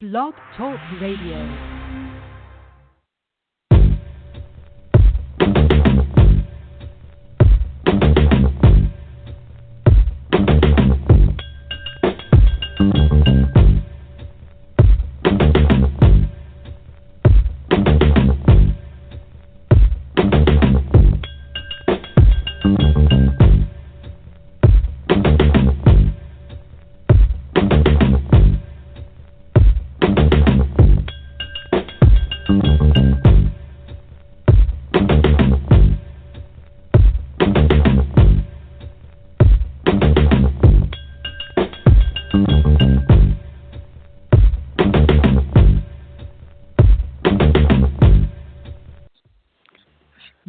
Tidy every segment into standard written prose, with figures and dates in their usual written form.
Blog Talk Radio.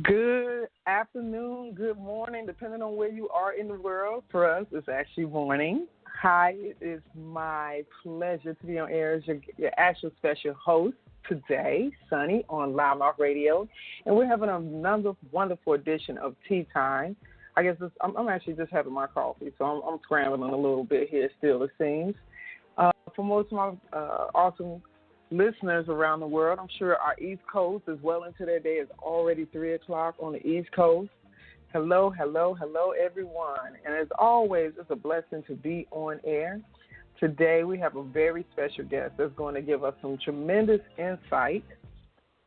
Good afternoon, good morning, depending on where you are in the world. For us, it's actually morning. Hi, it is my pleasure to be on air as your actual special host today, Sunny, on Loudmouth Radio. And we're having another wonderful edition of Tea Time. I guess I'm actually just having my coffee, so I'm scrambling a little bit here still, it seems. For most of my awesome listeners around the world, I'm sure our East Coast is well into their day. It's already 3 o'clock on the East Coast. Hello, everyone. And as always, it's a blessing to be on air. Today, we have a very special guest that's going to give us some tremendous insight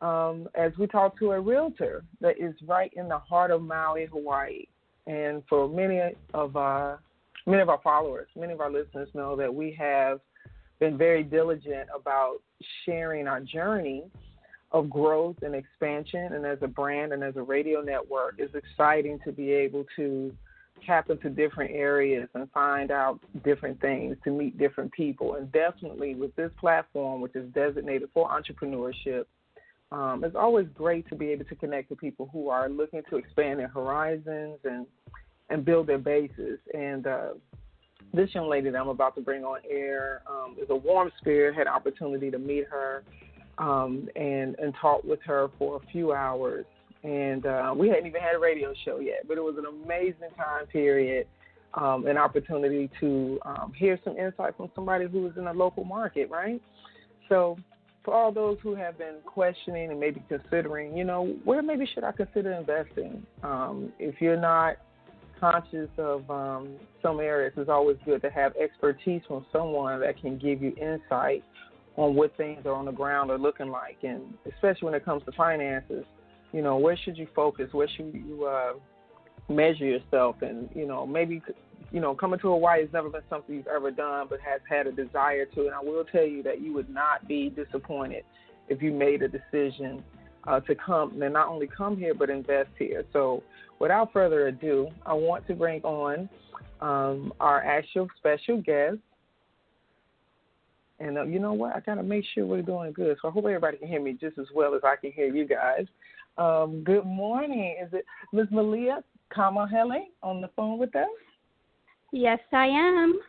as we talk to a realtor that is right in the heart of Maui, Hawaii. And for many of our followers, many of our listeners know that we have been very diligent about sharing our journey of growth and expansion, and as a brand and as a radio network, it's exciting to be able to tap into different areas and find out different things, to meet different people. And definitely with this platform, which is designated for entrepreneurship, it's always great to be able to connect with people who are looking to expand their horizons and build their bases. And this young lady that I'm about to bring on air is a warm spirit. Had an opportunity to meet her and talk with her for a few hours. And we hadn't even had a radio show yet, but it was an amazing time period, an opportunity to hear some insight from somebody who was in a local market, right? So for all those who have been questioning and maybe considering, where maybe should I consider investing? If you're not conscious of some areas, it's always good to have expertise from someone that can give you insight on what things are on the ground are looking like, and especially when it comes to finances, where should you focus, where should you measure yourself, and maybe coming to Hawaii has never been something you've ever done but has had a desire to, and I will tell you that you would not be disappointed if you made a decision to come, and not only come here, but invest here. So without further ado, I want to bring on our actual special guest. And you know what? I got to make sure we're doing good. So I hope everybody can hear me just as well as I can hear you guys. Good morning. Is it Ms. Malia Kamahele on the phone with us? Yes, I am.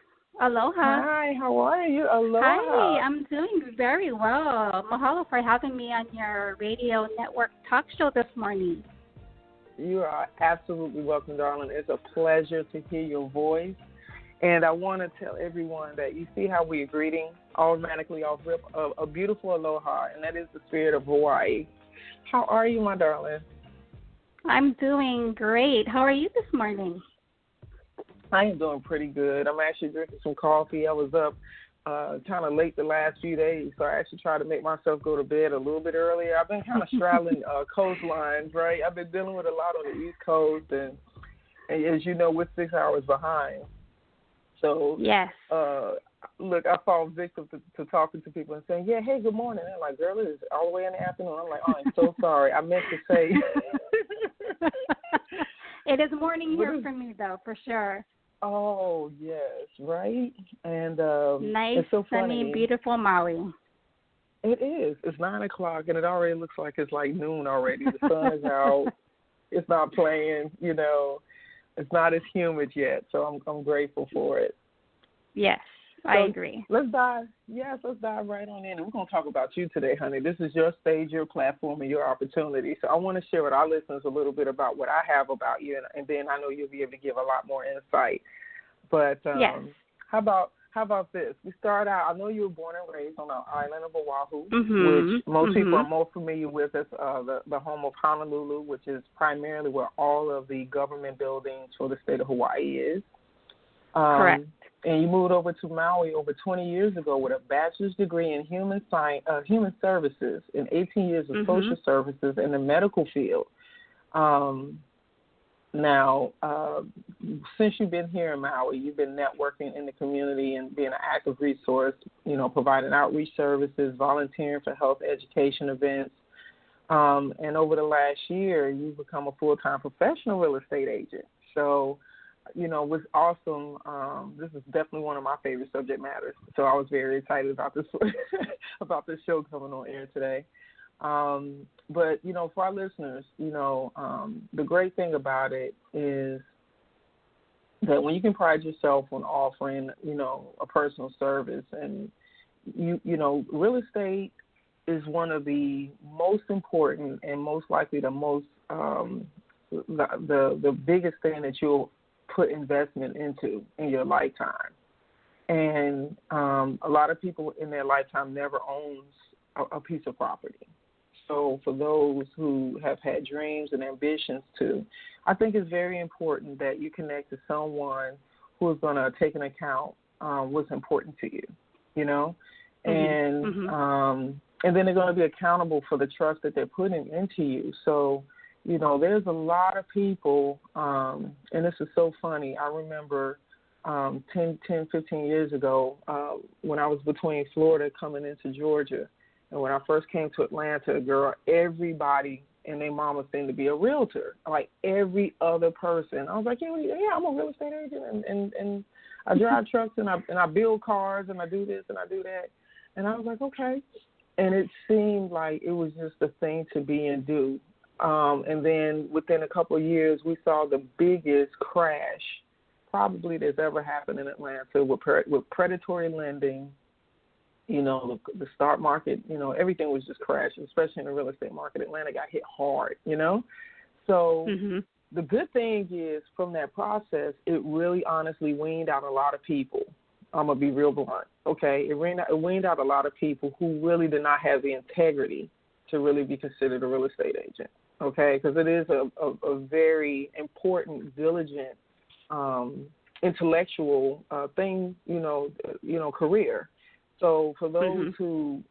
Aloha. Hi, how are you? Aloha. Hi, I'm doing very well. Mahalo for having me on your radio network talk show this morning. You are absolutely welcome, darling. It's a pleasure to hear your voice. And I want to tell everyone that you see how we're greeting automatically off rip a beautiful aloha, and that is the spirit of Hawaii. How are you, my darling? I'm doing great. How are you this morning? I am doing pretty good. I'm actually drinking some coffee. I was up kind of late the last few days, so I actually tried to make myself go to bed a little bit earlier. I've been kind of straddling coastlines, right? I've been dealing with a lot on the East Coast, and as you know, we're 6 hours behind. So, yes. Look, I fall victim to talking to people and saying, yeah, hey, good morning. They're like, girl, it's all the way in the afternoon. I'm like, oh, I'm so sorry. I meant to say. It is morning here for me, though, for sure. Oh, yes, right? And nice, it's so sunny, funny. beautiful Maui. It is. It's 9 o'clock, and it already looks like it's like noon already. The sun is out. It's not playing, It's not as humid yet, so I'm grateful for it. Yes, I agree. Let's dive right on in. And we're going to talk about you today, honey. This is your stage, your platform, and your opportunity. So I want to share with our listeners a little bit about what I have about you, and then I know you'll be able to give a lot more insight. But yes. how about how about this? We start out, I know you were born and raised on the island of Oahu, Mm-hmm. which most Mm-hmm. people are more familiar with as the home of Honolulu, which is primarily where all of the government buildings for the state of Hawaii is. Correct. And you moved over to Maui over 20 years ago with a bachelor's degree in human services and 18 years of social services in the medical field. Now, since you've been here in Maui, you've been networking in the community and being an active resource, providing outreach services, volunteering for health education events. And over the last year, you've become a full-time professional real estate agent. So, what's awesome, this is definitely one of my favorite subject matters. So I was very excited about this about this show coming on air today. But, for our listeners, the great thing about it is that when you can pride yourself on offering, a personal service, and, real estate is one of the most important and most likely the most, the biggest thing that you'll put investment into in your lifetime. And a lot of people in their lifetime never owns a piece of property. So for those who have had dreams and ambitions to, I think it's very important that you connect to someone who is going to take into account what's important to you, and then they're going to be accountable for the trust that they're putting into you. So, there's a lot of people, and this is so funny. I remember 10, 15 years ago when I was between Florida coming into Georgia. And when I first came to Atlanta, girl, everybody and their mama seemed to be a realtor, like every other person. I was like, yeah, I'm a real estate agent, and I drive trucks, and I build cars, and I do this, and I do that. And I was like, okay. And it seemed like it was just a thing to be and do. And then within a couple of years, we saw the biggest crash probably that's ever happened in Atlanta with predatory lending. The stock market, everything was just crashing, especially in the real estate market. Atlanta got hit hard, So the good thing is from that process, it really honestly weaned out a lot of people. I'm going to be real blunt, okay? It weaned out a lot of people who really did not have the integrity to really be considered a real estate agent, okay? Because it is a very important, diligent, intellectual thing, career. So for those who,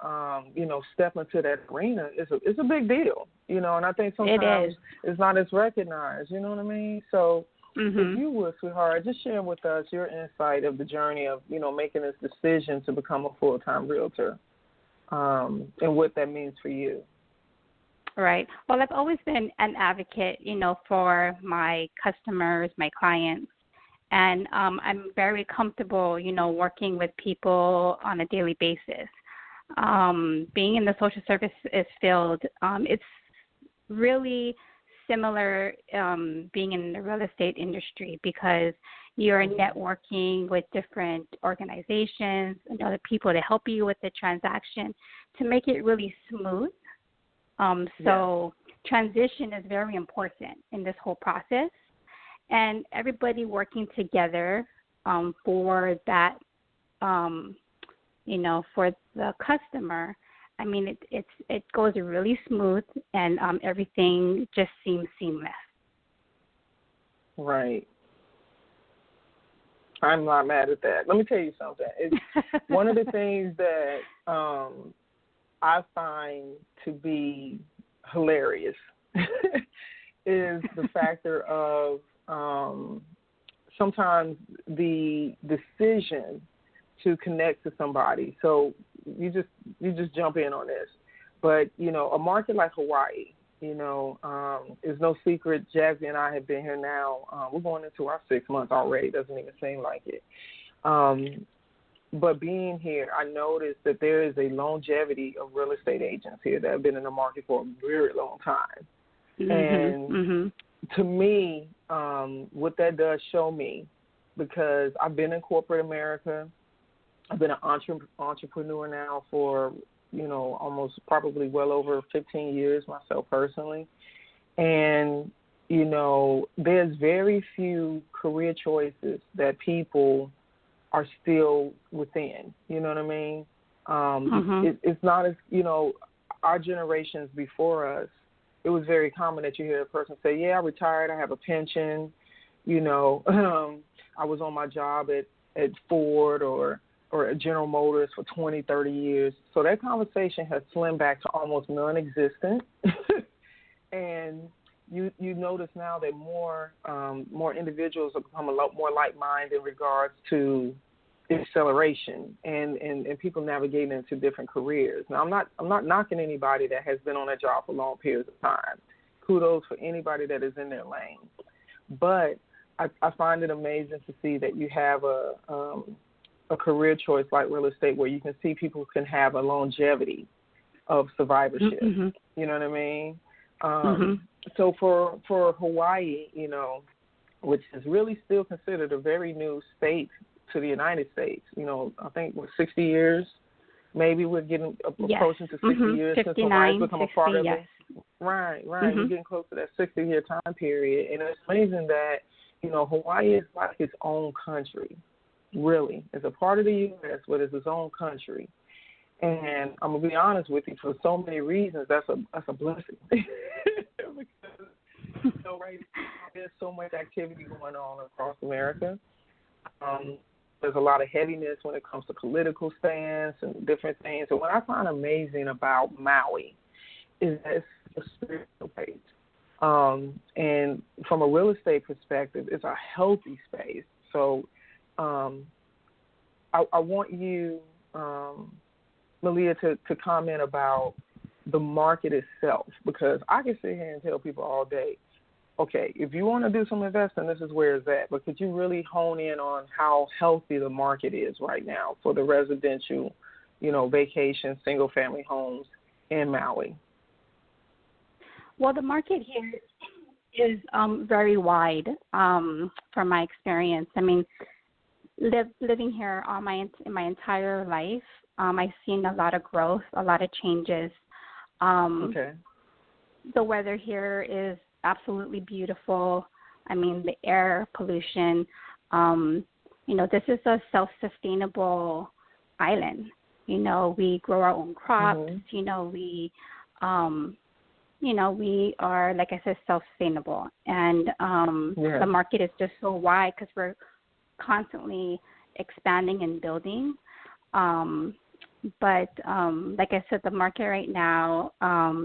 step into that arena, it's a big deal, and I think sometimes it's not as recognized, you know what I mean? So if you would, sweetheart, just share with us your insight of the journey of, making this decision to become a full-time realtor and what that means for you. Right. Well, I've always been an advocate, for my customers, my clients. And I'm very comfortable, working with people on a daily basis. Being in the social services field, it's really similar being in the real estate industry because you're networking with different organizations and other people to help you with the transaction to make it really smooth. So transition is very important in this whole process. And everybody working together for that, for the customer. I mean, it goes really smooth, and everything just seems seamless. Right. I'm not mad at that. Let me tell you something. It's one of the things that I find to be hilarious is the factor of sometimes the decision to connect to somebody. So you just jump in on this. But, a market like Hawaii, is no secret. Jazzy and I have been here now. We're going into our 6 months already. Doesn't even seem like it. But being here, I noticed that there is a longevity of real estate agents here that have been in the market for a very long time. And to me, what that does show me, because I've been in corporate America, I've been an entrepreneur now for, almost probably well over 15 years myself personally. And, there's very few career choices that people are still within. You know what I mean? It's not as, our generations before us, it was very common that you hear a person say, yeah, I retired, I have a pension, I was on my job at Ford or at General Motors for 20, 30 years. So that conversation has slimmed back to almost non-existent. And you notice now that more individuals have become a lot more like-minded in regards to acceleration and people navigating into different careers. Now, I'm not knocking anybody that has been on a job for long periods of time. Kudos for anybody that is in their lane. But I find it amazing to see that you have a career choice like real estate where you can see people can have a longevity of survivorship. You know what I mean? So for Hawaii, which is really still considered a very new state to the United States, I think 60 years, maybe we're getting approaching to 60 years since Hawaii's become a part of it. Right. We're getting close to that 60-year time period. And it's amazing that, Hawaii is like its own country, really. It's a part of the U.S., but it's its own country. And I'm going to be honest with you, for so many reasons, that's a blessing. Because, right now, there's so much activity going on across America. There's a lot of heaviness when it comes to political stance and different things. And what I find amazing about Maui is that it's a spiritual place. And from a real estate perspective, it's a healthy space. So I want you, Malia, to comment about the market itself, because I can sit here and tell people all day, okay, if you want to do some investing, this is where it's at. But could you really hone in on how healthy the market is right now for the residential, vacation, single-family homes in Maui? Well, the market here is very wide from my experience. I mean, living here in my entire life, I've seen a lot of growth, a lot of changes. The weather here is absolutely beautiful. I mean, the air pollution. This is a self-sustainable island. We grow our own crops. We are, like I said, self-sustainable. And the market is just so wide because we're constantly expanding and building. But like I said, the market right now,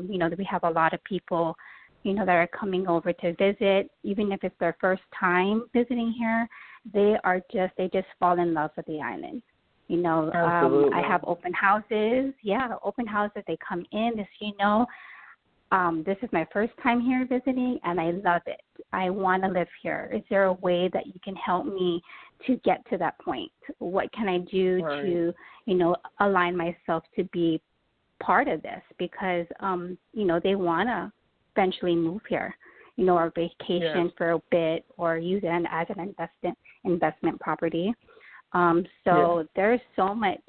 we have a lot of people, that are coming over to visit. Even if it's their first time visiting here, they just fall in love with the island. I have open houses. Yeah, open houses. They come in. This is my first time here visiting, and I love it. I want to live here. Is there a way that you can help me to get to that point? What can I do to, align myself to be part of this? Because, they want to eventually move here, or vacation for a bit, or use it as an investment property. There's so much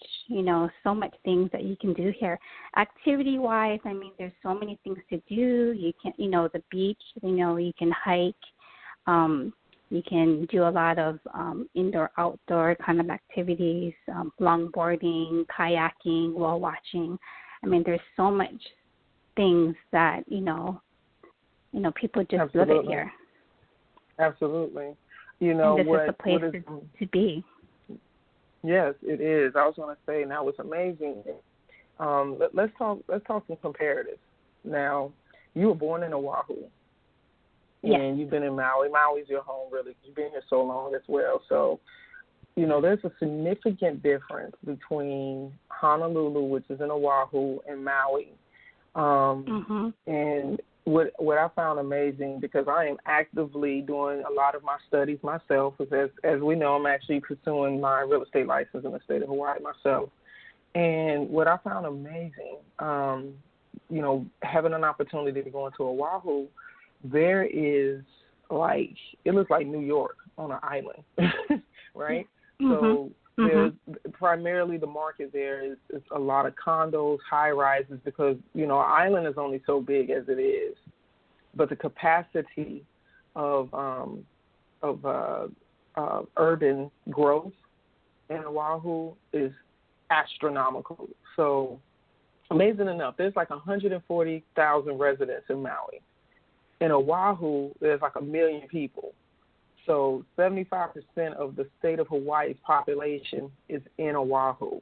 things that you can do here. Activity-wise, I mean, there's so many things to do. You can, the beach, you can hike. You can do a lot of indoor, outdoor kind of activities, longboarding, kayaking, whale watching. I mean, there's so much things that, people just love it here. Absolutely. This is a place to be. Yes, it is. I was going to say, now it's amazing. Let's talk some comparatives. Now, you were born in Oahu, and you've been in Maui. Maui's your home, really. You've been here so long as well. So, there's a significant difference between Honolulu, which is in Oahu, and Maui. And what I found amazing, because I am actively doing a lot of my studies myself, as we know, I'm actually pursuing my real estate license in the state of Hawaii myself. And what I found amazing, having an opportunity to go into Oahu, there is it looks like New York on an island, right? So there's primarily the market there is a lot of condos, high rises, because our island is only so big as it is, but the capacity of urban growth in Oahu is astronomical. So amazing enough, there's like 140,000 residents in Maui. In Oahu, there's like 1 million people. So 75% of the state of Hawaii's population is in Oahu.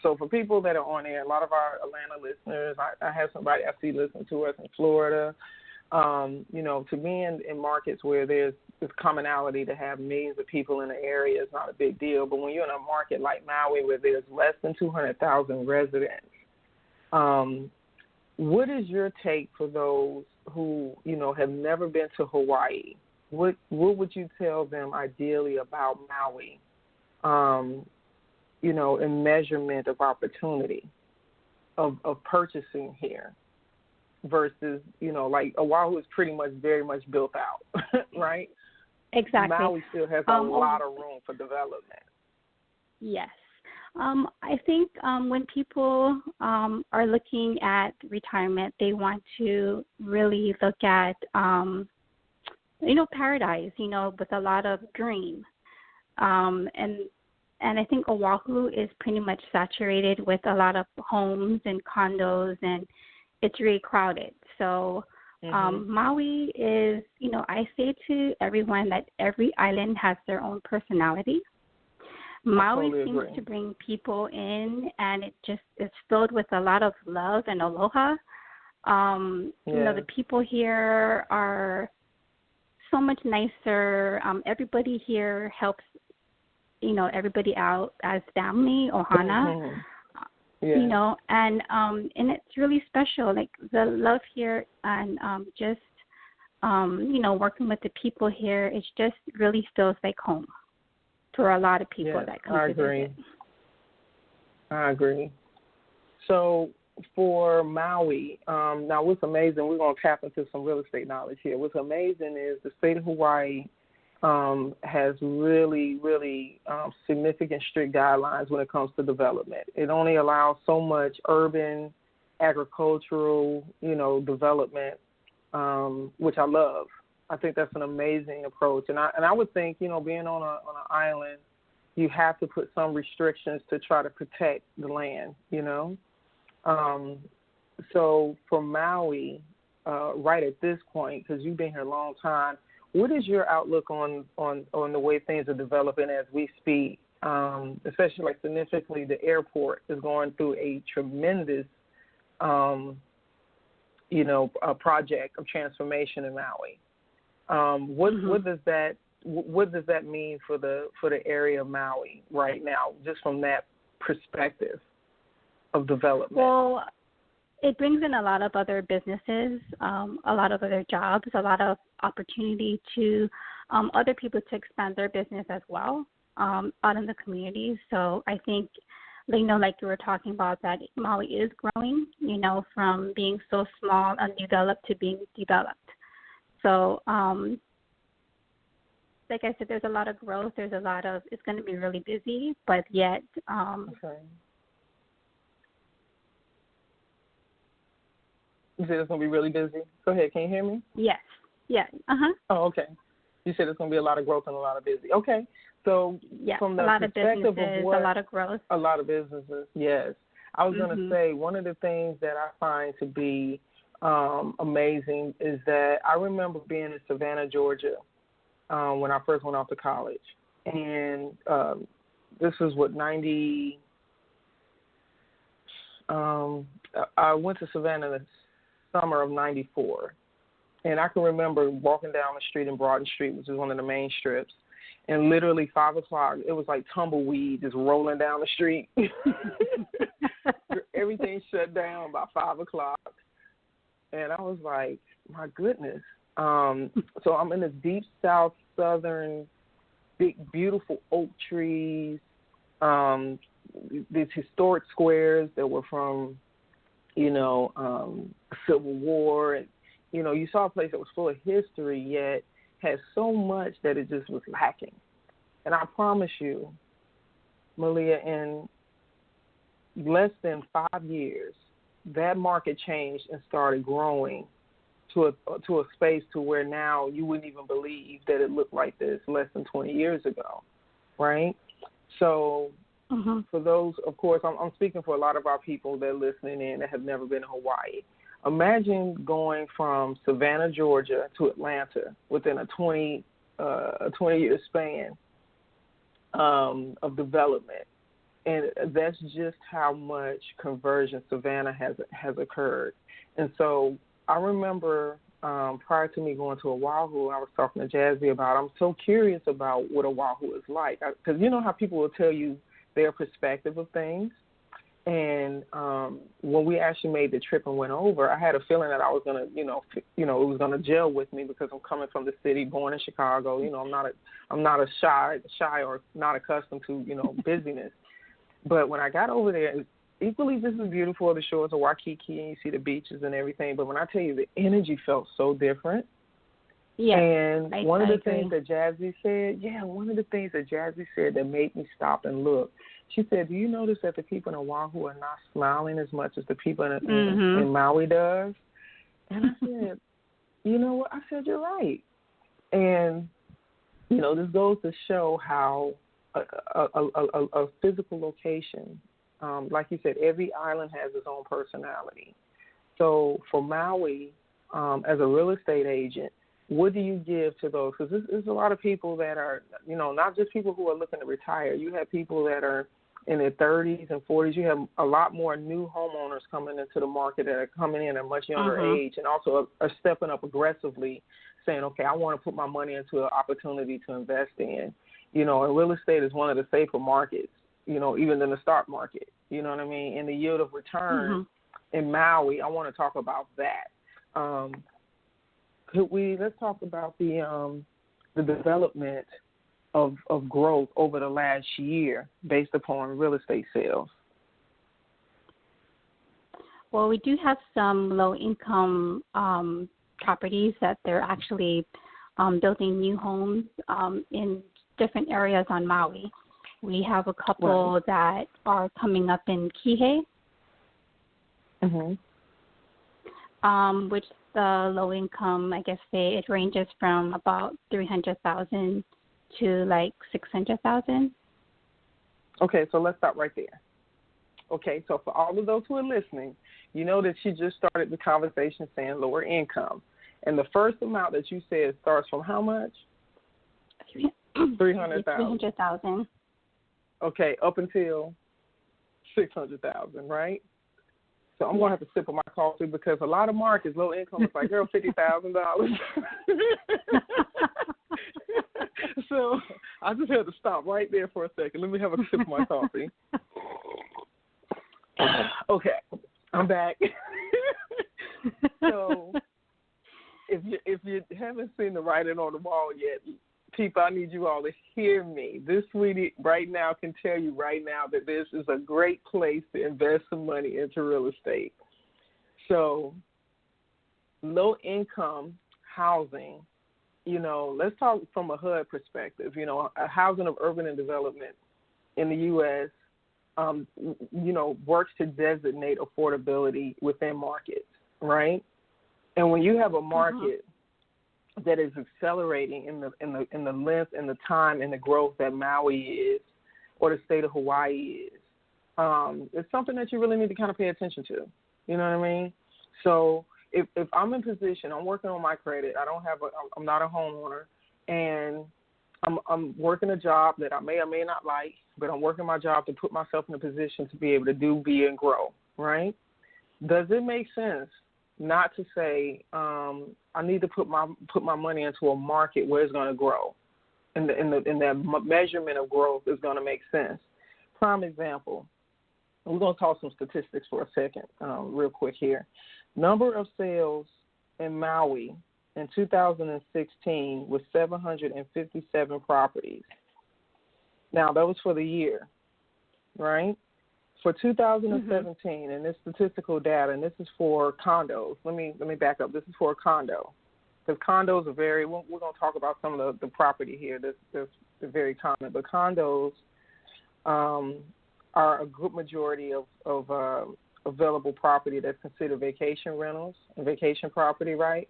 So for people that are on air, a lot of our Atlanta listeners, I have somebody I see listening to us in Florida. To be in markets where there's this commonality to have millions of people in the area is not a big deal. But when you're in a market like Maui where there's less than 200,000 residents, what is your take for those who, have never been to Hawaii? What would you tell them ideally about Maui, in measurement of opportunity of purchasing here versus, like Oahu is pretty much very much built out, right? Exactly. Maui still has a lot of room for development. Yes. I think when people are looking at retirement, they want to really look at, paradise, with a lot of green. And I think Oahu is pretty much saturated with a lot of homes and condos, and it's really crowded. So Maui is, I say to everyone that every island has their own personality. Maui seems to bring people in, and it just is filled with a lot of love and aloha. The people here are so much nicer. Everybody here helps, everybody out as family, ohana. And it's really special. Like the love here and just working with the people here, it just really feels like home for a lot of people that come to visit. I agree. So for Maui, now what's amazing, we're going to tap into some real estate knowledge here. What's amazing is the state of Hawaii has really, really significant strict guidelines when it comes to development. It only allows so much urban, agricultural, development, which I love. I think that's an amazing approach. And I would think, being on an island, you have to put some restrictions to try to protect the land, So for Maui, right at this point, because you've been here a long time, what is your outlook on the way things are developing as we speak? Especially like significantly, the airport is going through a tremendous, a project of transformation in Maui. What does that mean for the area of Maui right now, just from that perspective of development? Well, it brings in a lot of other businesses, a lot of other jobs, a lot of opportunity to other people to expand their business as well out in the community. So I think, like you were talking about, that Maui is growing, from being so small, undeveloped to being developed. So like I said, there's a lot of growth. It's going to be really busy, but yet okay. You said it's going to be really busy? Go ahead. Can you hear me? Yes. Yeah. Uh-huh. Oh, okay. You said it's going to be a lot of growth and a lot of busy. Okay. So from the perspective of what, a lot of growth. A lot of businesses, yes. I was going to say one of the things that I find to be amazing is that I remember being in Savannah, Georgia, when I first went off to college. And this was, 90 I went to Savannah in the summer of 94. And I can remember walking down the street in Broaden Street, which is one of the main strips, and literally 5 o'clock, it was like tumbleweed just rolling down the street. Everything shut down by 5 o'clock. And I was like, my goodness. So I'm in the deep south, southern, big, beautiful oak trees, these historic squares that were from, Civil War. And, you saw a place that was full of history, yet had so much that it just was lacking. And I promise you, Malia, in less than 5 years, that market changed and started growing to a space to where now you wouldn't even believe that it looked like this less than 20 years ago, right? So for those, of course, I'm speaking for a lot of our people that are listening in that have never been to Hawaii. Imagine going from Savannah, Georgia to Atlanta within a 20-year span of development. And that's just how much conversion Savannah has occurred. And so I remember prior to me going to Oahu, I was talking to Jazzy about, I'm so curious about what Oahu is like. Because you know how people will tell you their perspective of things. And when we actually made the trip and went over, I had a feeling that I was going to, it was going to gel with me because I'm coming from the city, born in Chicago. I'm not a shy or not accustomed to, busyness. But when I got over there, equally just as beautiful, the shores of Waikiki, and you see the beaches and everything. But when I tell you, the energy felt so different. Yeah, and one of the things that Jazzy said that made me stop and look, she said, do you notice that the people in Oahu are not smiling as much as the people in Maui does? And I said, you know what? I said, you're right. And, this goes to show how a physical location, like you said, every island has its own personality. So for Maui, as a real estate agent, what do you give to those? Because there's a lot of people that are, not just people who are looking to retire. You have people that are in their 30s and 40s. You have a lot more new homeowners coming into the market that are coming in at a much younger age and also are stepping up aggressively saying, okay, I want to put my money into an opportunity to invest in. And real estate is one of the safer markets, even in the stock market. You know what I mean? And the yield of return in Maui, I want to talk about that. Let's talk about the development of growth over the last year based upon real estate sales? Well, we do have some low-income properties that they're actually building new homes in different areas on Maui. We have a couple that are coming up in Kihei, which the low income, I guess it ranges from about $300,000 to like $600,000. Okay, so let's stop right there. Okay, so for all of those who are listening, you know that she just started the conversation saying lower income. And the first amount that you said starts from how much? $300,000. $300,000. Okay, up until $600,000, right? So I'm going to have to sip on my coffee because a lot of markets, low income, is like, girl, $50,000. So I just had to stop right there for a second. Let me have a sip of my coffee. Okay, I'm back. So if you haven't seen the writing on the wall yet, people, I need you all to hear me. This sweetie right now can tell you right now that this is a great place to invest some money into real estate. So low-income housing, let's talk from a HUD perspective. A housing of urban and development in the U.S., works to designate affordability within markets, right? And when you have a market that is accelerating in the length and the time and the growth that Maui is, or the state of Hawaii is, it's something that you really need to kind of pay attention to. You know what I mean? So if I'm in position, I'm working on my credit. I'm not a homeowner, and I'm working a job that I may or may not like, but I'm working my job to put myself in a position to be able to be and grow. Right? Does it make sense not to say I need to put my money into a market where it's going to grow, and that measurement of growth is going to make sense? Prime example. We're going to talk some statistics for a second, real quick here. Number of sales in Maui in 2016 was 757 properties. Now, that was for the year, right? For 2017, and this statistical data, and this is for condos. Let me back up. This is for a condo, because condos are we're going to talk about some of the property here that's very common, but condos are a good majority of available property that's considered vacation rentals and vacation property, right?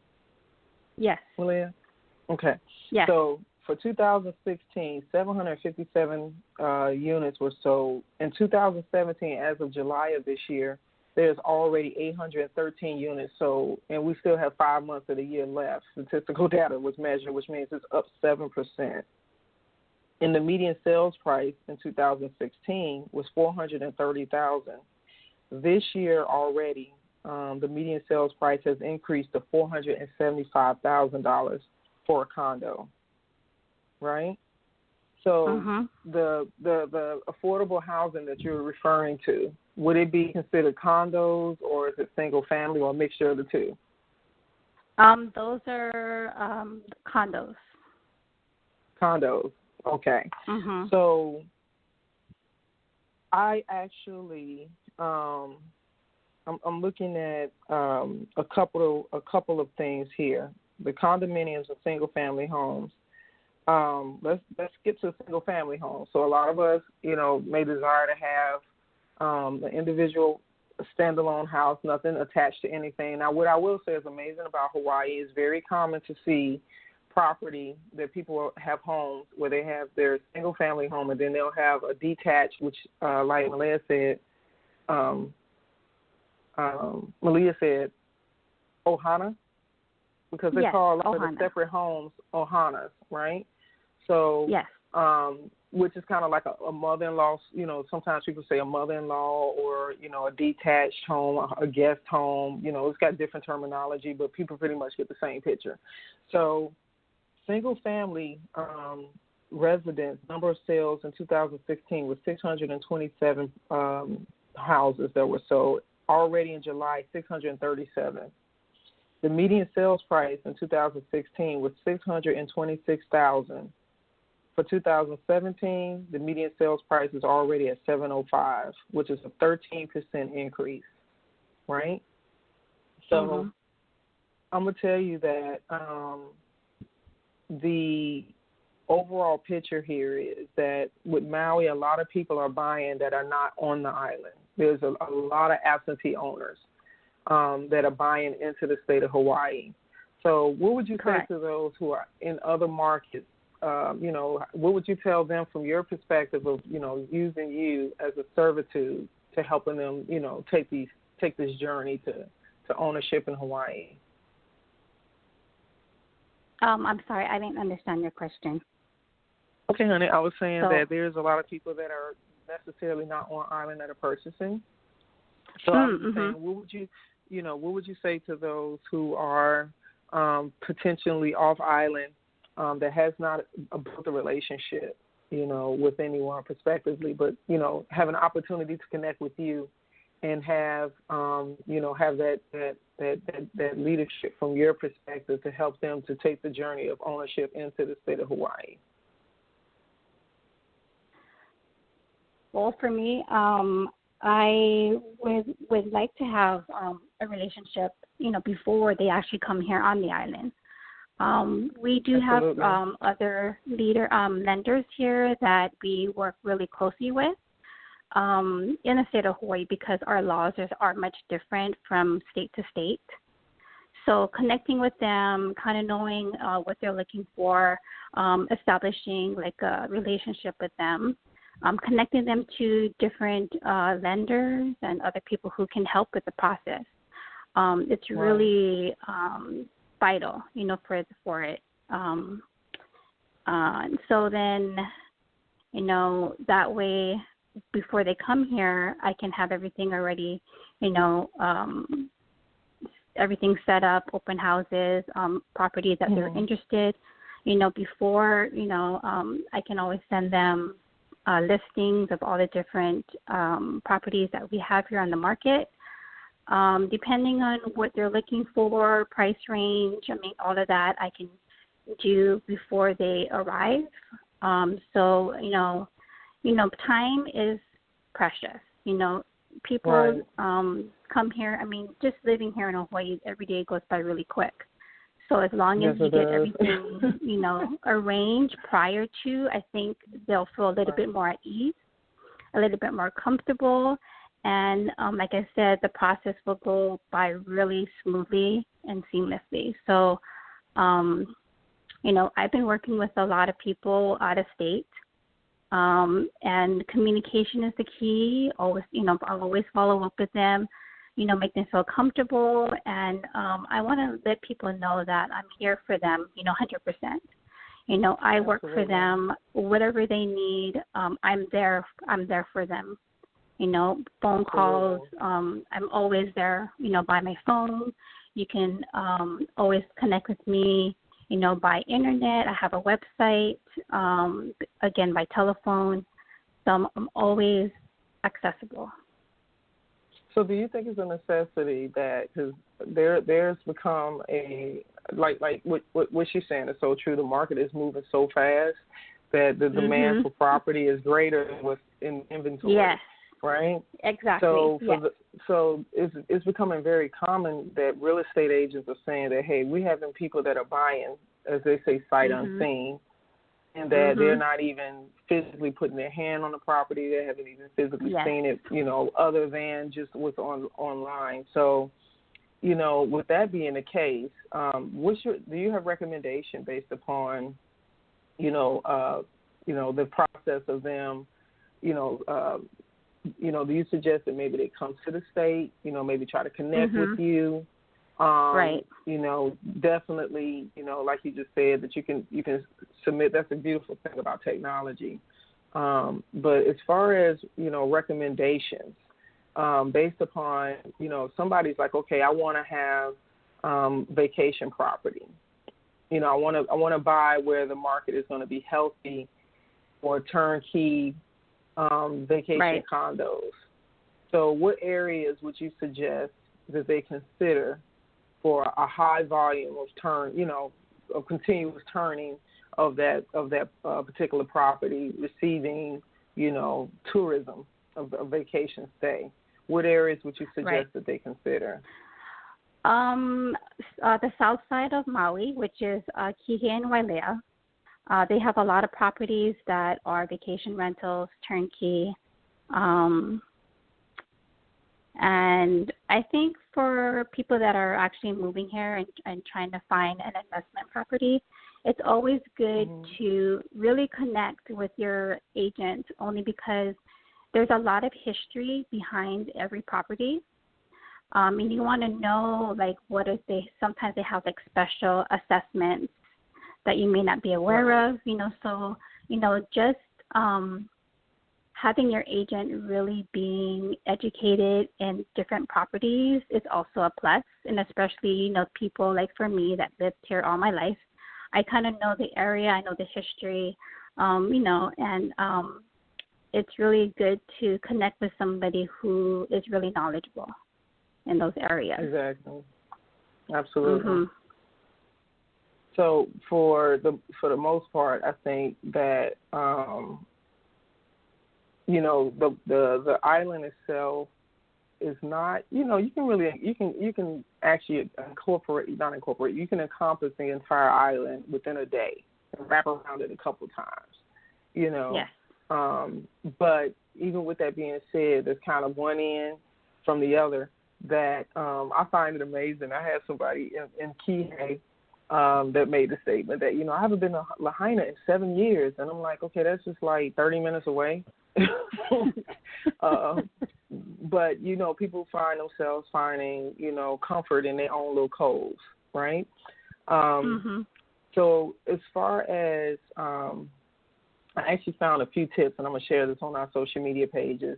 Yes. Malia? Okay. Yes. So for 2016, 757 units were sold. In 2017, as of July of this year, there's already 813 units sold, and we still have 5 months of the year left. Statistical data was measured, which means it's up 7%. And the median sales price in 2016 was $430,000. This year already, the median sales price has increased to $475,000 for a condo, right? So the affordable housing that you're referring to, would it be considered condos, or is it single family, or a mixture of the two? Those are condos. Condos, okay. So I actually, I'm looking at a couple of things here. The condominiums and single family homes. Let's get to single family homes. So a lot of us, may desire to have an individual standalone house, nothing attached to anything. Now, what I will say is amazing about Hawaii is very common to see property that people have homes where they have their single family home, and then they'll have a detached, which like Malia said, ohana, because they call a lot ohana. of the separate homes ohanas, right? So, yes. Which is kind of like a mother-in-law, sometimes people say a mother-in-law, or, a detached home, a guest home, it's got different terminology, but people pretty much get the same picture. So single-family residents, number of sales in 2016 was 627 houses that were sold. Already in July, 637. The median sales price in 2016 was $626,000. For 2017, the median sales price is already at $705,000, which is a 13% increase, right? So I'm going to tell you that the overall picture here is that with Maui, a lot of people are buying that are not on the island. There's a lot of absentee owners that are buying into the state of Hawaii. So what would you say to those who are in other markets? What would you tell them from your perspective of, using you as a servitude to helping them, take this journey to ownership in Hawaii? I'm sorry, I didn't understand your question. Okay, honey, I was saying that there's a lot of people that are necessarily not on island that are purchasing. So I was saying, what would you say to those who are potentially off island that has not built a relationship, with anyone prospectively, but have an opportunity to connect with you and have have that leadership from your perspective to help them to take the journey of ownership into the state of Hawaii? Well, for me, I would like to have a relationship, before they actually come here on the island. We do Absolutely. have other lenders here that we work really closely with in the state of Hawaii, because our laws are much different from state to state. So connecting with them, kind of knowing what they're looking for, establishing like a relationship with them, connecting them to different lenders and other people who can help with the process. It's really vital, for it. So then, that way, before they come here, I can have everything already, everything set up, open houses, properties that they're interested, before, I can always send them listings of all the different properties that we have here on the market. Depending on what they're looking for, price range, all of that I can do before they arrive. So, time is precious. People come here. Just living here in Hawaii, every day goes by really quick. So as long as you get everything, arranged prior to, I think they'll feel a little bit more at ease, a little bit more comfortable. And like I said, the process will go by really smoothly and seamlessly. So, I've been working with a lot of people out of state, and communication is the key. Always, I'll always follow up with them, make them feel comfortable, and I want to let people know that I'm here for them, 100%. I work for them, whatever they need. I'm there for them. Phone calls. I'm always there. By my phone. You can always connect with me. By internet. I have a website. Again, by telephone. So I'm always accessible. So do you think it's a necessity that, because there's become a, like what she's saying is so true, the market is moving so fast that the demand for property is greater than what's in inventory. Yes. Right? Exactly. So it's becoming very common that real estate agents are saying that, hey, we're having people that are buying, as they say, sight unseen, and that they're not even physically putting their hand on the property. They haven't even physically seen it, other than just what's online. So, with that being the case, do you have recommendation based upon, the process of them, do you suggest that maybe they come to the state, maybe try to connect with you? Right. Definitely, like you just said, that you can submit. That's a beautiful thing about technology. But as far as, recommendations, based upon, somebody's like, okay, I want to have vacation property. I want to buy where the market is going to be healthy for turnkey vacation condos. So what areas would you suggest that they consider for a high volume of of continuous turning of that particular property, receiving, tourism of vacation stay? What areas would you suggest that they consider? The south side of Maui, which is Kihei and Wailea. They have a lot of properties that are vacation rentals, turnkey. And I think for people that are actually moving here and trying to find an investment property, it's always good to really connect with your agent, only because there's a lot of history behind every property. And you want to know, sometimes they have special assessments that you may not be aware of, so, just having your agent really being educated in different properties is also a plus, and especially, people like for me that lived here all my life. I kind of know the area, I know the history, and it's really good to connect with somebody who is really knowledgeable in those areas. Exactly. Absolutely. So for the most part, I think that the island itself is not, you can actually you can encompass the entire island within a day and wrap around it a couple times, Yes. But even with that being said, there's kind of one end from the other that I find it amazing. I had somebody in Kihei that made the statement that, I haven't been to Lahaina in 7 years. And I'm like, okay, that's just like 30 minutes away. But, people find themselves finding, comfort in their own little coves, right? So as far as I actually found a few tips, and I'm going to share this on our social media pages,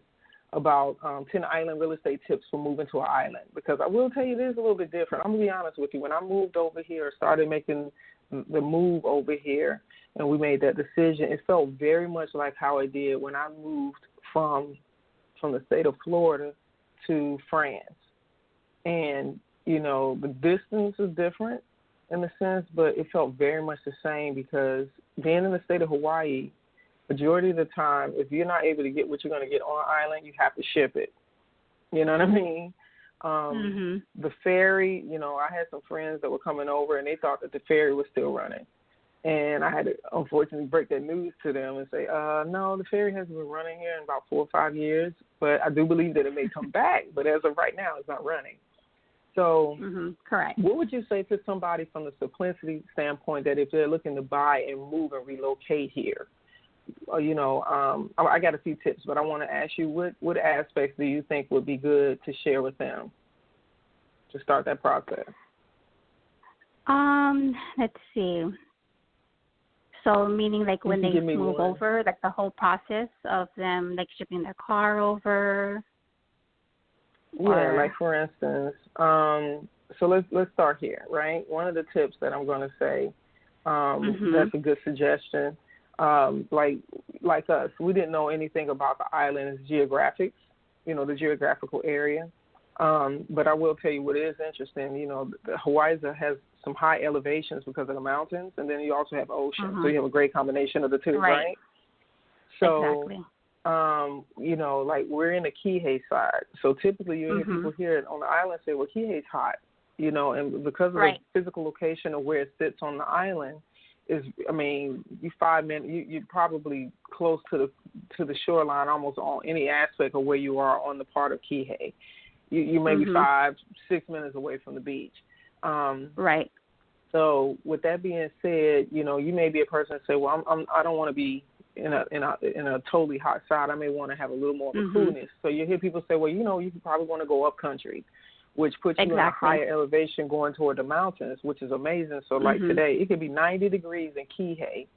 about 10 island real estate tips for moving to an island, because I will tell you it is a little bit different. I'm going to be honest with you. When I moved over here, started making the move over here, and we made that decision, it felt very much like how it did when I moved from the state of Florida to France. And, the distance is different in a sense, but it felt very much the same, because being in the state of Hawaii, majority of the time, if you're not able to get what you're going to get on island, you have to ship it. You know what I mean? The ferry, I had some friends that were coming over, and they thought that the ferry was still running. And I had to, unfortunately, break that news to them and say, no, the ferry hasn't been running here in about 4 or 5 years, but I do believe that it may come back. But as of right now, it's not running. So, correct. What would you say to somebody from the simplicity standpoint that if they're looking to buy and move and relocate here? I got a few tips, but I want to ask you what aspects do you think would be good to share with them to start that process? Let's see. So meaning like when they move over, like the whole process of them like shipping their car over. Yeah, like for instance, so let's start here, right? One of the tips that I'm going to say, that's a good suggestion. Like us, we didn't know anything about the island's geographics, the geographical area. But I will tell you what is interesting. Hawaii has some high elevations because of the mountains, and then you also have ocean. So you have a great combination of the two, right? So, exactly. Like we're in the T.E.A side. So typically you hear people here on the island say, well, T.E.A's hot, and because of the physical location of where it sits on the island, you 5 minutes, you're probably close to the shoreline almost on any aspect of where you are on the part of T.E.A. You may be 5-6 minutes away from the beach. Right. So with that being said, you may be a person that say, well, I don't want to be in a totally hot side. I may want to have a little more of a coolness. So you hear people say, well, you probably want to go up country, which puts you in a higher elevation going toward the mountains, which is amazing. So like today, it could be 90 degrees in Kihei,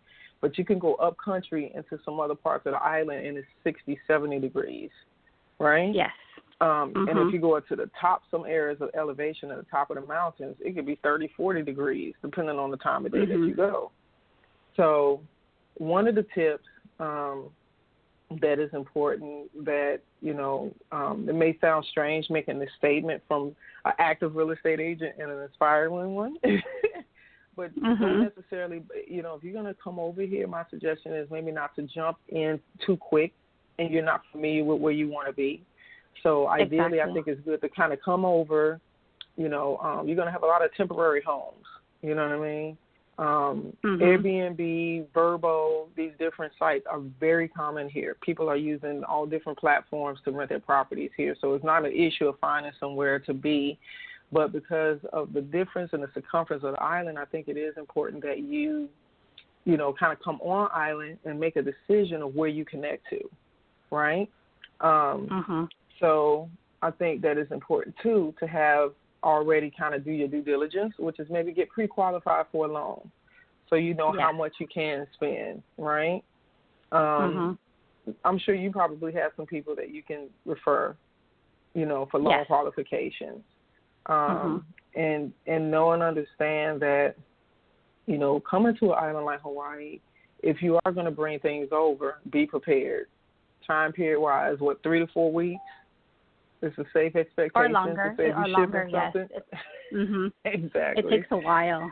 but you can go up country into some other parts of the island and it's 60, 70 degrees, right? Yes. And if you go up to the top, some areas of elevation at the top of the mountains, it could be 30, 40 degrees, depending on the time of day that you go. So one of the tips that is important that, it may sound strange making this statement from an active real estate agent and an aspiring one, but don't necessarily, if you're going to come over here, my suggestion is maybe not to jump in too quick and you're not familiar with where you want to be. So ideally, I think it's good to kind of come over, you're going to have a lot of temporary homes, you know what I mean? Airbnb, Vrbo, these different sites are very common here. People are using all different platforms to rent their properties here. So it's not an issue of finding somewhere to be. But because of the difference in the circumference of the island, I think it is important that you kind of come on island and make a decision of where you connect to, right? So I think that it's important, too, to have already kind of do your due diligence, which is maybe get pre-qualified for a loan so you know how much you can spend, right? I'm sure you probably have some people that you can refer, for loan qualifications. And know and understand that, coming to an island like Hawaii, if you are going to bring things over, be prepared. Time period-wise, 3 to 4 weeks? It's a safe expectation. Or longer. Or longer, yes. Exactly. It takes a while.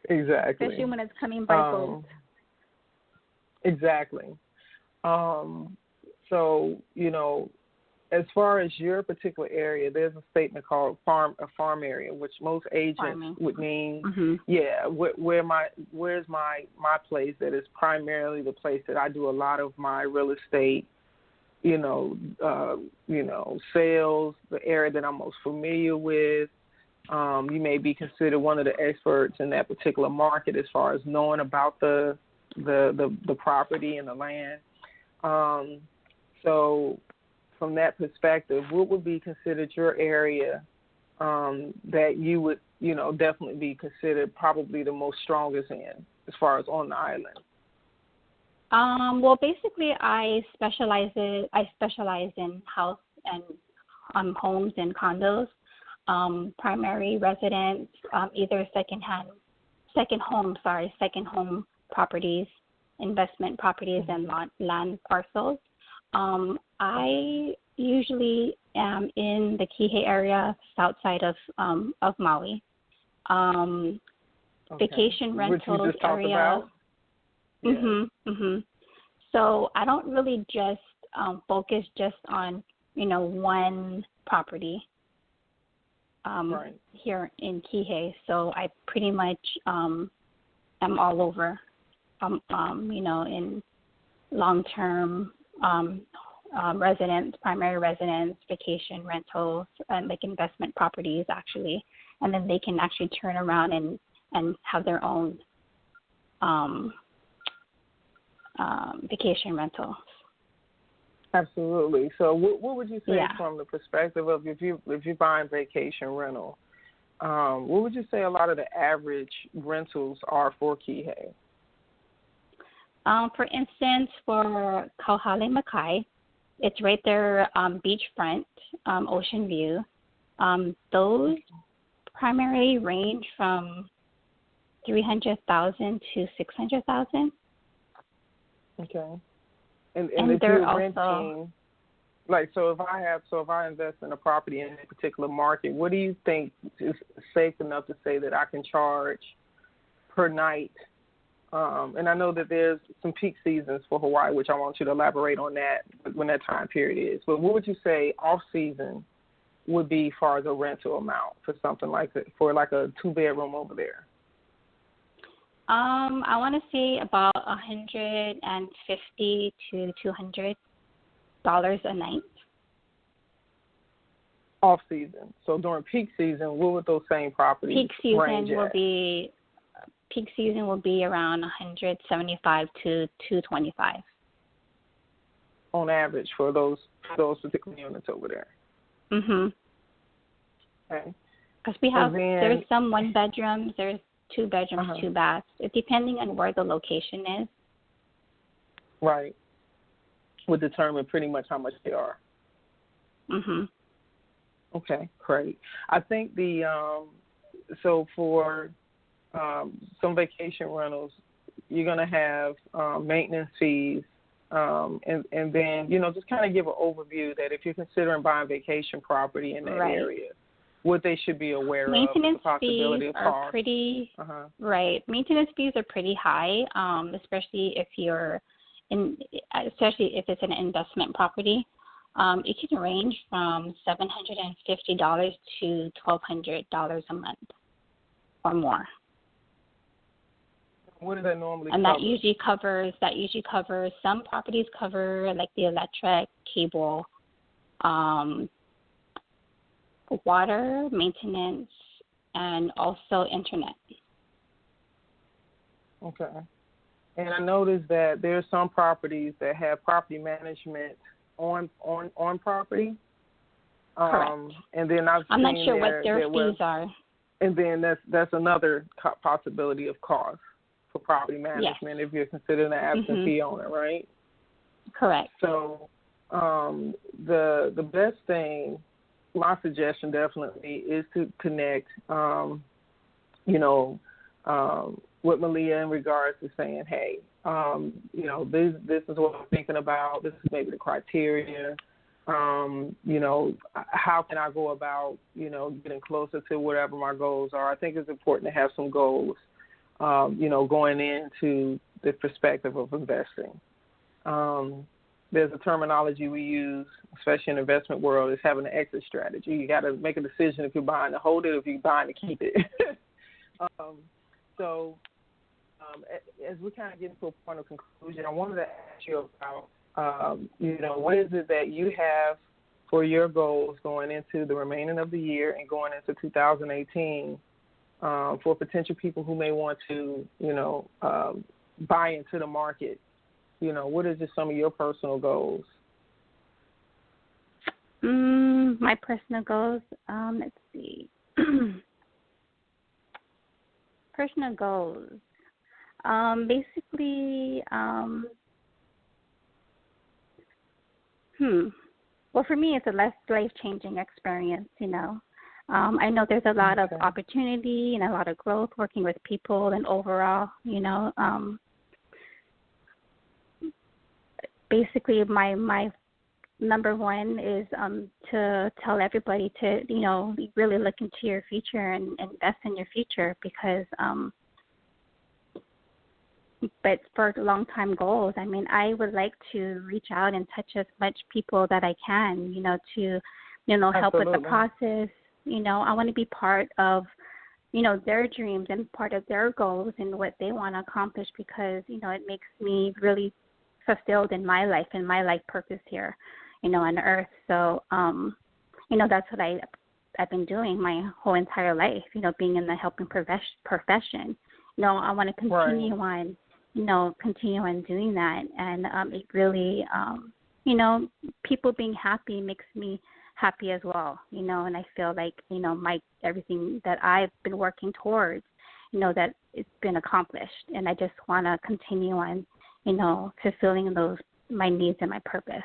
Exactly. Especially when it's coming by boat. Exactly. So, as far as your particular area, there's a statement called a farm area, which most agents would mean, where's my place that is primarily the place that I do a lot of my real estate, sales, the area that I'm most familiar with. You may be considered one of the experts in that particular market as far as knowing about the property and the land. So from that perspective, what would be considered your area that you would, definitely be considered probably the most strongest in as far as on the island? Well, basically, I specialize in house and homes and condos, primary residence, either second home properties, investment properties, and land parcels. I usually am in the Kihei area, south side of Maui. Vacation rentals which you just area. Talked about? So I don't really just focus just on one property here in Kihei. So I pretty much am all over, in long-term residence, primary residence, vacation rentals, like investment properties actually, and then they can actually turn around and have their own vacation rentals. Absolutely. So what would you say from the perspective of if you're buying vacation rental, what would you say a lot of the average rentals are for Kihei? For instance, for Kamahele Makai, it's right there, beachfront, ocean view. Those primarily range from $300,000 to $600,000. Okay. And if they're you're also renting, like, so if I invest in a property in a particular market, what do you think is safe enough to say that I can charge per night? And I know that there's some peak seasons for Hawaii, which I want you to elaborate on that when that time period is. But what would you say off season would be as far as a rental amount for something like that, for like a 2-bedroom over there? I want to say about $150 to $200 a night. Off season. So during peak season, what would those same properties range at? Peak season will be around $175 to $225 on average for those particular units over there. Mhm. Okay. Because we have there's some 1 bedrooms, there's 2 bedrooms, 2 baths. It depending on where the location is. Right. Would determine pretty much how much they are. Mhm. Okay, great. I think so for some vacation rentals, you're going to have maintenance fees, and then, just kind of give an overview that if you're considering buying vacation property in that area, what they should be aware of, the possibility of cost. Are pretty, right. Maintenance fees are pretty high, especially if especially if it's an investment property. It can range from $750 to $1,200 a month or more. What does that normally and cover? That usually covers some properties cover like the electric, cable, water, maintenance, and also internet. Okay. And I noticed that there are some properties that have property management on property. Correct. And then I'm not sure what their fees are. And then that's another possibility of cost for property management if you're considered an absentee owner, right? Correct. So the best thing, my suggestion definitely is to connect, with Malia in regards to saying, hey, this is what I'm thinking about. This is maybe the criteria. How can I go about, getting closer to whatever my goals are? I think it's important to have some goals, going into the perspective of investing. There's a terminology we use, especially in the investment world, is having an exit strategy. You got to make a decision if you're buying to hold it or if you're buying to keep it. As we kind of get to a point of conclusion, I wanted to ask you about, what is it that you have for your goals going into the remaining of the year and going into 2018 for potential people who may want to, buy into the market? What is just some of your personal goals? My personal goals, let's see. Personal goals. Basically, well, for me, it's a life-changing experience, I know there's a lot of opportunity and a lot of growth working with people and overall, basically my number one is to tell everybody to, really look into your future and invest in your future because but for long-time goals, I would like to reach out and touch as much people that I can, to, help with the process. I want to be part of, their dreams and part of their goals and what they want to accomplish because, it makes me really fulfilled in my life and my life purpose here, on earth. So, that's what I've been doing my whole entire life, being in the helping profession. I want to continue on, continue on doing that. And it really, people being happy makes me happy as well, and I feel like, everything that I've been working towards, that it's been accomplished. And I just want to continue on, fulfilling my needs and my purpose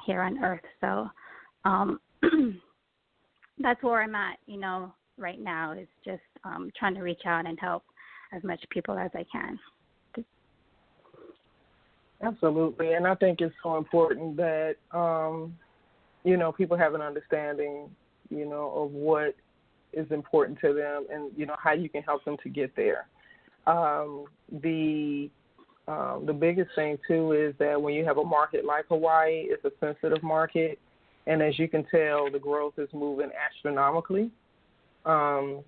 here on earth. So, that's where I'm at, right now, is just trying to reach out and help as much people as I can. Absolutely. And I think it's so important that, people have an understanding, of what is important to them and, how you can help them to get there. The biggest thing, too, is that when you have a market like Hawaii, it's a sensitive market. And as you can tell, the growth is moving astronomically. So,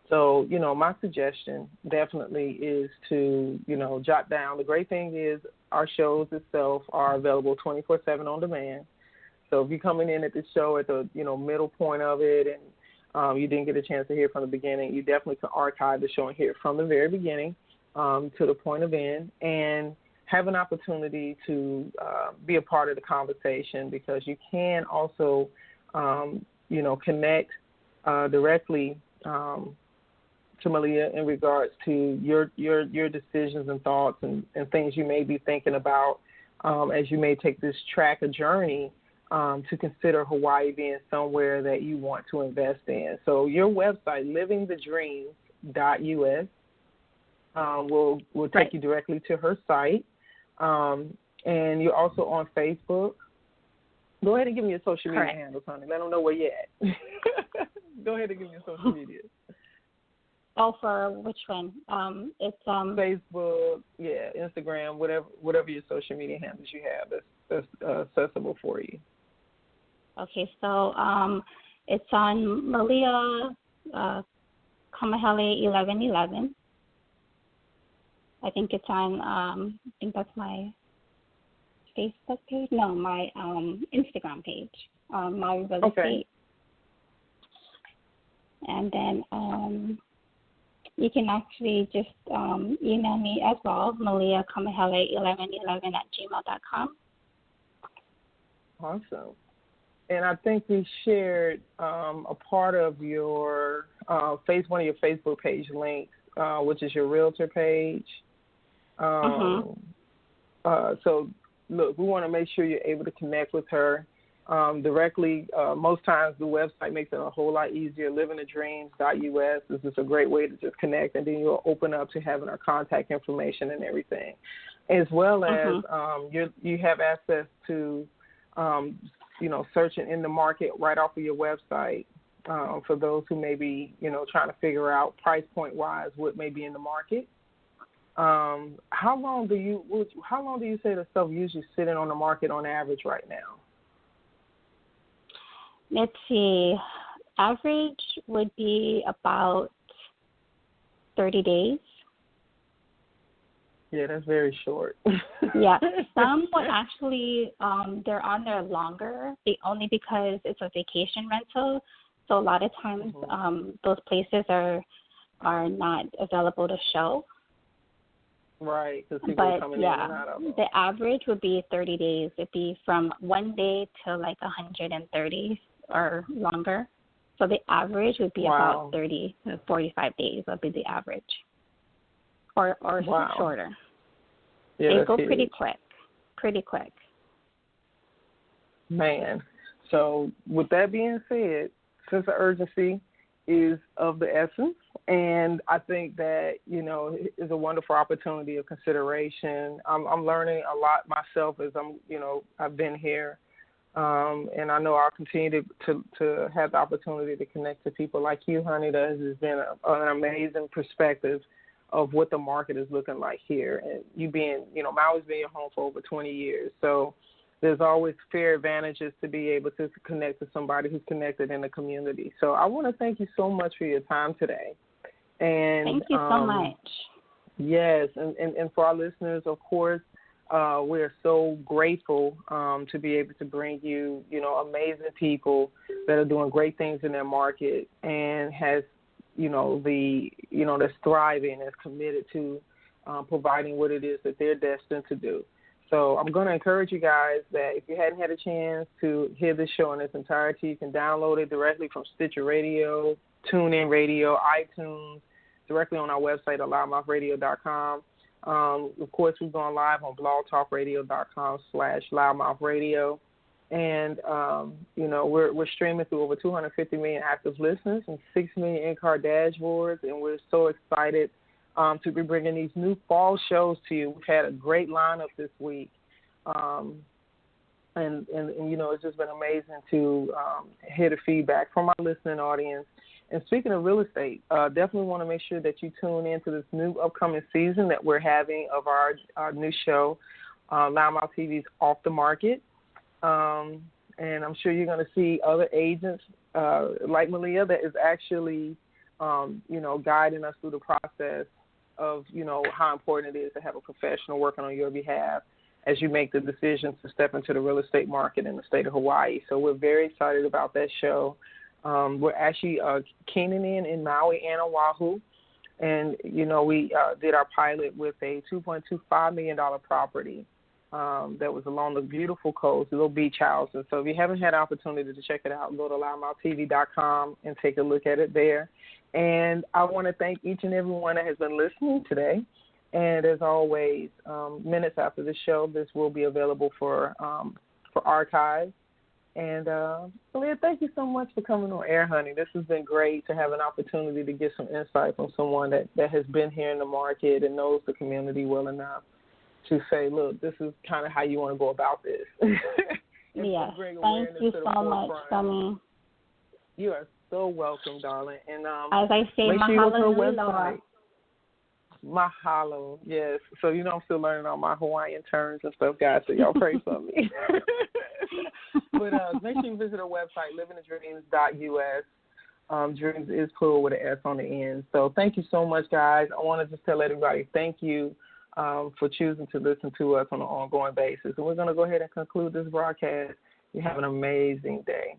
my suggestion definitely is to, jot down. The great thing is our shows itself are available 24/7 on demand. So if you're coming in at the show at the, middle point of it and you didn't get a chance to hear from the beginning, you definitely can archive the show and hear it from the very beginning to the point of end, and have an opportunity to be a part of the conversation, because you can also, connect directly to Malia in regards to your decisions and thoughts and things you may be thinking about as you may take this track of journey to consider Hawaii being somewhere that you want to invest in. So your website, livingthedreams.us, will take you directly to her site. And you're also on Facebook. Go ahead and give me your social media handles, honey. Let them know where you're at. Go ahead and give me your social media. Oh, for which one? It's Facebook, Instagram, whatever your social media handles you have that's accessible for you. Okay, so it's on Malia Kamahele 1111. I think it's on. I think that's my Facebook page. No, my Instagram page. Maui Real Estate. Okay. And then you can actually just email me as well, Malia Kamahele 1111 at gmail.com. Awesome. And I think we shared a part of your one of your Facebook page links, which is your Realtor page. So, look, we want to make sure you're able to connect with her directly. Most times the website makes it a whole lot easier. livingthedreams.us is just a great way to just connect, and then you'll open up to having our contact information and everything. As well as you have access to, searching in the market right off of your website for those who may be, trying to figure out price point wise what may be in the market. How long do you say the stuff usually sitting on the market on average right now? Let's see. Average would be about 30 days. Yeah, that's very short. Yeah, some would actually, they're on there longer, only because it's a vacation rental. So a lot of times those places are not available to show. Right, because people are coming in and out of them. The average would be 30 days. It'd be from 1 day to like 130 or longer. So the average would be about 30 to 45 days would be the average, or shorter. Yeah, they go pretty quick. Man. So with that being said, sense of urgency is of the essence. And I think that, is a wonderful opportunity of consideration. I'm learning a lot myself as I've been here. And I know I'll continue to have the opportunity to connect to people like you, honey. That has been an amazing perspective of what the market is looking like here. And you being, Maui's been your home for over 20 years. So there's always fair advantages to be able to connect to somebody who's connected in the community. So I want to thank you so much for your time today. And thank you so much. Yes, and for our listeners, of course, we're so grateful to be able to bring you, amazing people that are doing great things in their market and has, that's thriving, that's committed to providing what it is that they're destined to do. So I'm going to encourage you guys that if you hadn't had a chance to hear this show in its entirety, you can download it directly from Stitcher Radio, TuneIn Radio, iTunes, directly on our website, loudmouthradio.com. Of course, we've gone live on blogtalkradio.com/loudmouthradio. And, we're streaming through over 250 million active listeners and 6 million in-car dashboards. And we're so excited to be bringing these new fall shows to you. We've had a great lineup this week. And it's just been amazing to hear the feedback from our listening audience. And speaking of real estate, definitely want to make sure that you tune into this new upcoming season that we're having of our new show, Loudmouth TV's Off the Market. And I'm sure you're going to see other agents like Malia that is actually, guiding us through the process of, how important it is to have a professional working on your behalf as you make the decisions to step into the real estate market in the state of Hawaii. So we're very excited about that show. We're actually keening in Maui and Oahu. And, we did our pilot with a $2.25 million property that was along the beautiful coast, little beach house. And so if you haven't had an opportunity to check it out, go to loudmouthtv.com and take a look at it there. And I want to thank each and every one that has been listening today. And as always, minutes after the show, this will be available for archives. And, Malia, thank you so much for coming on air, honey. This has been great to have an opportunity to get some insight from someone that has been here in the market and knows the community well enough to say, look, this is kind of how you want to go about this. Yes, thank you so much, Tommy. You are so welcome, darling. And as I say, mahalo. Mahalo, yes. So, I'm still learning all my Hawaiian terms and stuff, guys, so y'all pray for me. But make sure you visit our website, livingthedreams.us. Dreams is plural with an S on the end. So thank you so much, guys. I want to just tell everybody thank you for choosing to listen to us on an ongoing basis. And we're going to go ahead and conclude this broadcast. You have an amazing day.